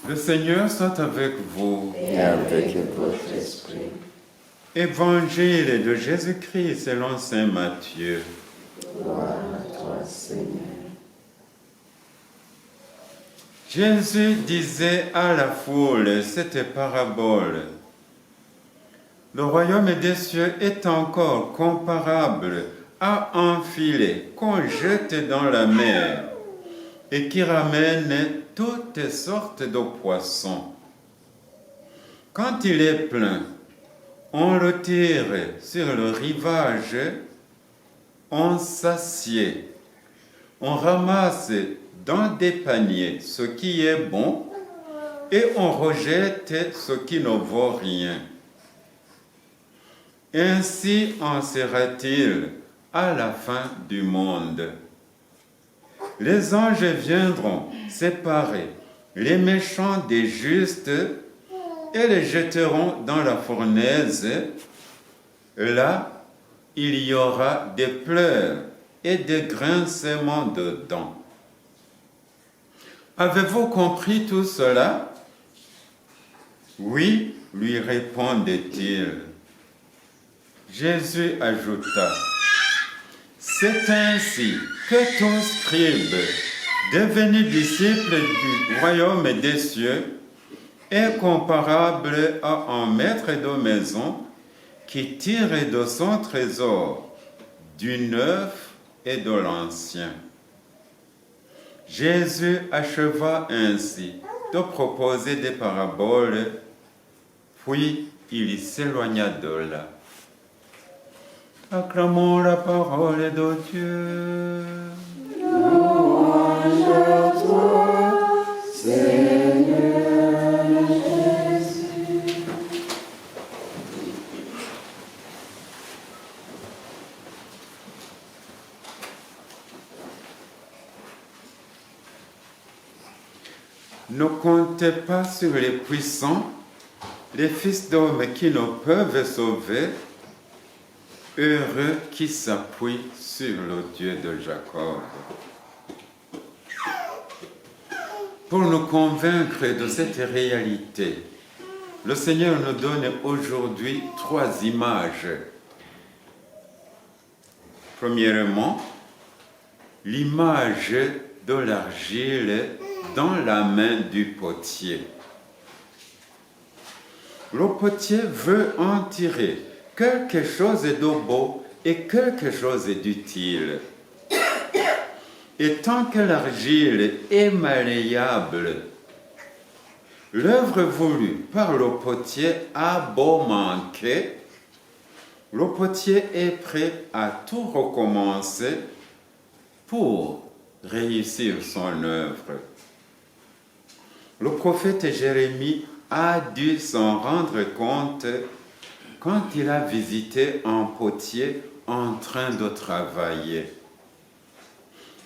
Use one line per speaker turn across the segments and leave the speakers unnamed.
Le Seigneur soit avec vous.
Et avec votre esprit.
Évangile de Jésus-Christ selon saint Matthieu.
Gloire à toi, Seigneur.
Jésus disait à la foule cette parabole. Le royaume des cieux est encore comparable à un filet qu'on jette dans la mer et qui ramène toutes sortes de poissons. Quand il est plein, on le tire sur le rivage, on s'assied, on ramasse dans des paniers ce qui est bon et on rejette ce qui ne vaut rien. Ainsi en sera-t-il à la fin du monde. Les anges viendront séparer les méchants des justes et les jetteront dans la fournaise. Là, il y aura des pleurs et des grincements de dents. Avez-vous compris tout cela? Oui, lui répondait-il. Jésus ajouta, c'est ainsi que tout scribe, devenu disciple du royaume des cieux, est comparable à un maître de maison qui tire de son trésor du neuf et de l'ancien. Jésus acheva ainsi de proposer des paraboles, puis il s'éloigna de là. Acclamons la parole de Dieu.
Louange à toi, Seigneur Jésus.
Ne comptez pas sur les puissants, les fils d'hommes qui ne peuvent sauver, heureux qui s'appuient sur le Dieu de Jacob. Pour nous convaincre de cette réalité, le Seigneur nous donne aujourd'hui 3 images. Premièrement, l'image de l'argile dans la main du potier. Le potier veut en tirer quelque chose de beau et quelque chose d'utile. Et tant que l'argile est malléable, l'œuvre voulue par le potier a beau manquer, le potier est prêt à tout recommencer pour réussir son œuvre. Le prophète Jérémie a dû s'en rendre compte quand il a visité un potier en train de travailler.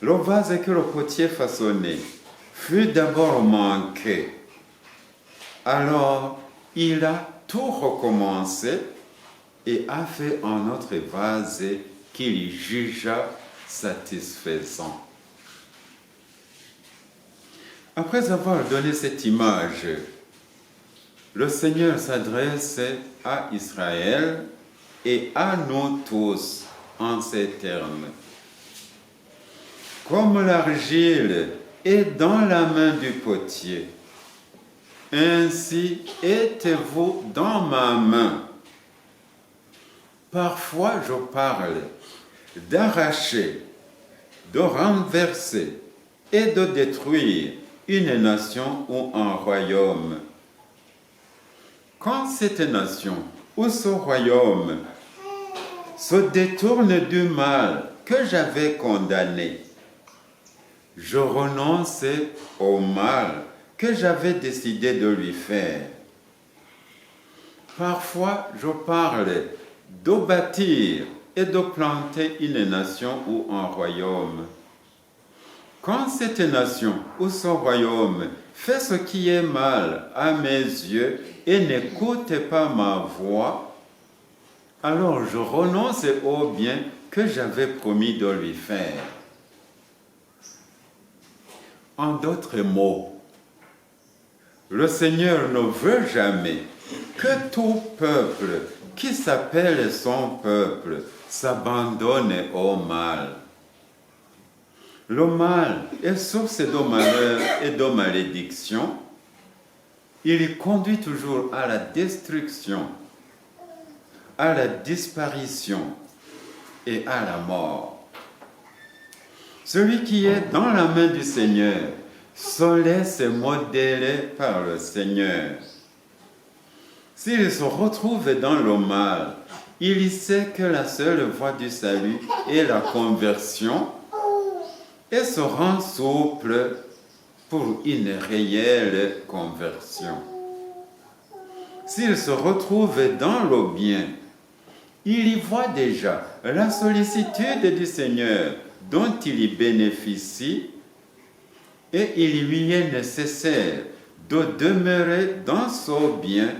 Le vase que le potier façonnait fut d'abord manqué. Alors, il a tout recommencé et a fait un autre vase qu'il jugea satisfaisant. Après avoir donné cette image, le Seigneur s'adresse à Israël et à nous tous en ces termes. Comme l'argile est dans la main du potier, ainsi êtes-vous dans ma main. Parfois je parle d'arracher, de renverser et de détruire une nation ou un royaume. Quand cette nation ou ce royaume se détourne du mal que j'avais condamné, je renonce au mal que j'avais décidé de lui faire. Parfois, je parle de bâtir et de planter une nation ou un royaume. Quand cette nation ou ce royaume fait ce qui est mal à mes yeux et n'écoute pas ma voix, alors je renonce au bien que j'avais promis de lui faire. En d'autres mots, Le Seigneur ne veut jamais que tout peuple qui s'appelle son peuple s'abandonne au mal. Le mal est source de malheur et de malédiction. Il conduit toujours à la destruction, à la disparition et à la mort. Celui qui est dans la main du Seigneur se laisse modeler par le Seigneur. S'il se retrouve dans le mal, il sait que la seule voie du salut est la conversion et se rend souple pour une réelle conversion. S'il se retrouve dans le bien, il y voit déjà la sollicitude du Seigneur dont il y bénéficie et il lui est nécessaire de demeurer dans ce bien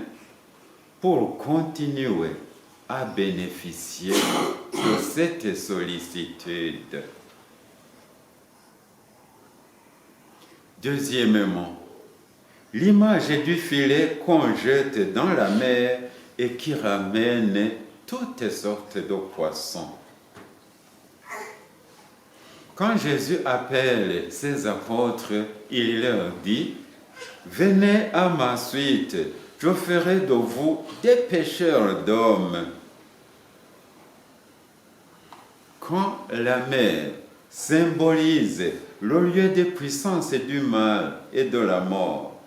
pour continuer à bénéficier de cette sollicitude. Deuxièmement, l'image du filet qu'on jette dans la mer et qui ramène toutes sortes de poissons. Quand Jésus appelle ses apôtres, il leur dit « Venez à ma suite, je ferai de vous des pêcheurs d'hommes. » Quand la mer symbolise le lieu des puissances du mal et de la mort,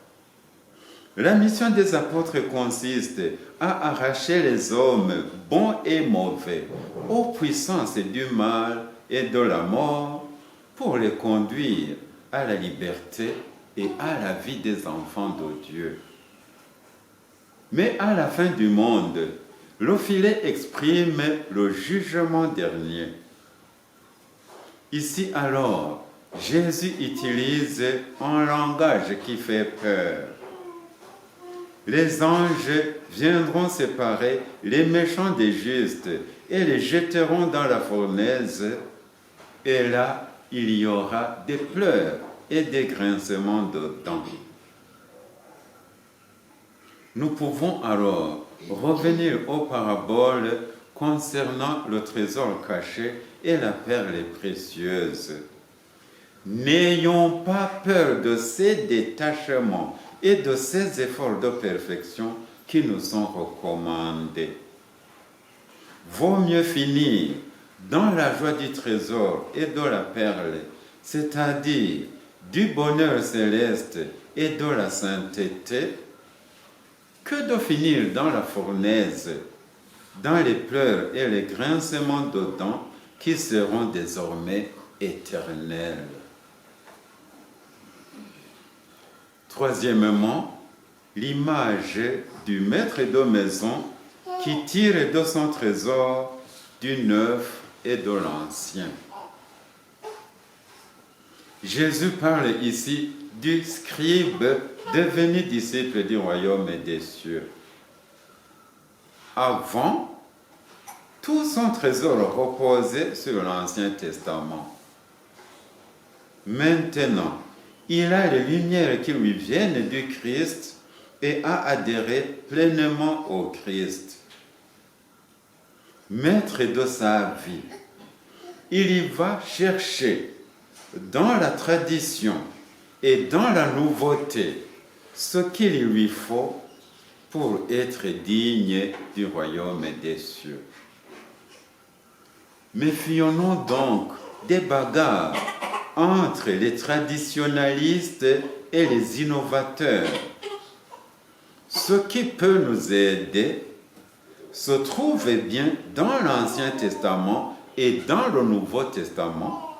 la mission des apôtres consiste à arracher les hommes bons et mauvais aux puissances du mal et de la mort pour les conduire à la liberté et à la vie des enfants de Dieu. Mais à la fin du monde, le filet exprime le jugement dernier. Ici alors, Jésus utilise un langage qui fait peur. Les anges viendront séparer les méchants des justes et les jetteront dans la fournaise, et là, il y aura des pleurs et des grincements de dents. Nous pouvons alors revenir aux paraboles concernant le trésor caché et la perle précieuse. N'ayons pas peur de ces détachements et de ces efforts de perfection qui nous sont recommandés. Vaut mieux finir dans la joie du trésor et de la perle, c'est-à-dire du bonheur céleste et de la sainteté, que de finir dans la fournaise, dans les pleurs et les grincements de dents qui seront désormais éternels. Troisièmement, l'image du maître de maison qui tire de son trésor du neuf et de l'ancien. Jésus parle ici du scribe devenu disciple du royaume des cieux. Avant, tout son trésor reposait sur l'Ancien Testament. Maintenant, il a les lumières qui lui viennent du Christ et a adhéré pleinement au Christ. Maître de sa vie, il y va chercher dans la tradition et dans la nouveauté ce qu'il lui faut pour être digne du royaume des cieux. Méfions-nous donc des bagarres entre les traditionalistes et les innovateurs. Ce qui peut nous aider se trouve bien dans l'Ancien Testament et dans le Nouveau Testament,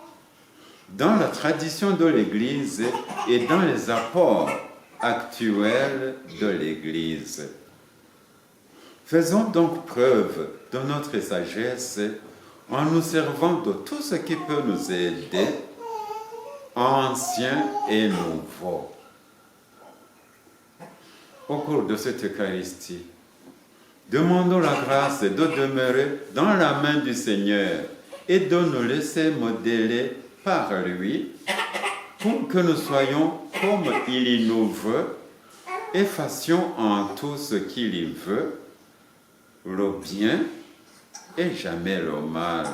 dans la tradition de l'Église et dans les apports actuels de l'Église. Faisons donc preuve de notre sagesse en nous servant de tout ce qui peut nous aider, ancien et nouveau. Au cours de cette Eucharistie, demandons la grâce de demeurer dans la main du Seigneur et de nous laisser modeler par lui pour que nous soyons comme il nous veut et fassions en tout ce qu'il y veut, le bien et jamais le mal.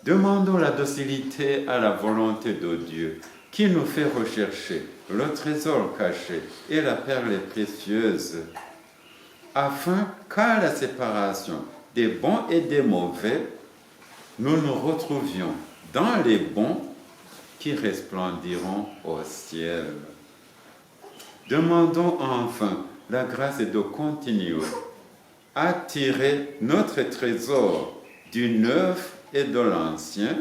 Demandons la docilité à la volonté de Dieu, qui nous fait rechercher le trésor caché et la perle précieuse, afin qu'à la séparation des bons et des mauvais, nous nous retrouvions dans les bons qui resplendiront au ciel. Demandons enfin la grâce de continuer à tirer notre trésor du neuf et de l'ancien,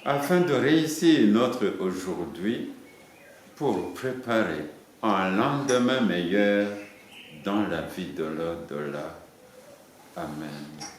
afin de réussir notre aujourd'hui pour préparer un lendemain meilleur dans la vie de l'au-delà. Amen.